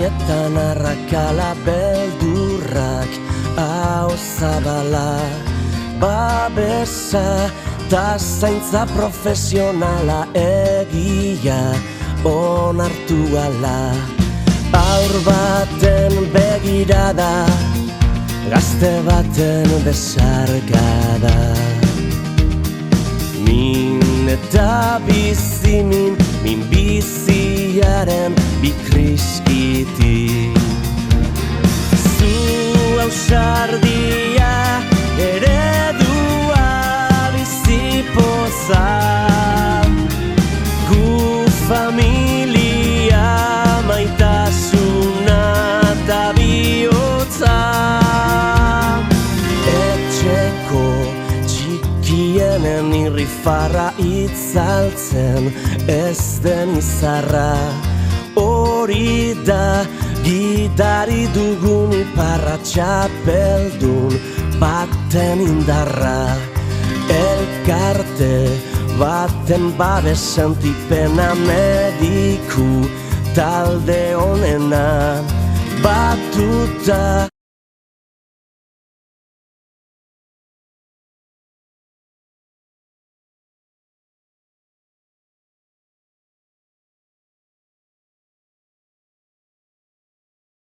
begietan arrakala beldurrak hau zabala babesa ta zaintza profesionala egia onartu ala aur baten begirada gazte baten besarkada min eta bizimin min biziaren bikriskiti zu ausardia eredua bizipoza gu familia maitasuna eta bihotza etxeko txikienen irrifarra itzaltzen ez den izarra hori da gidari dugun iparra txapeldun baten indarra elkarte baten babesen tipena mediku talde honena batuta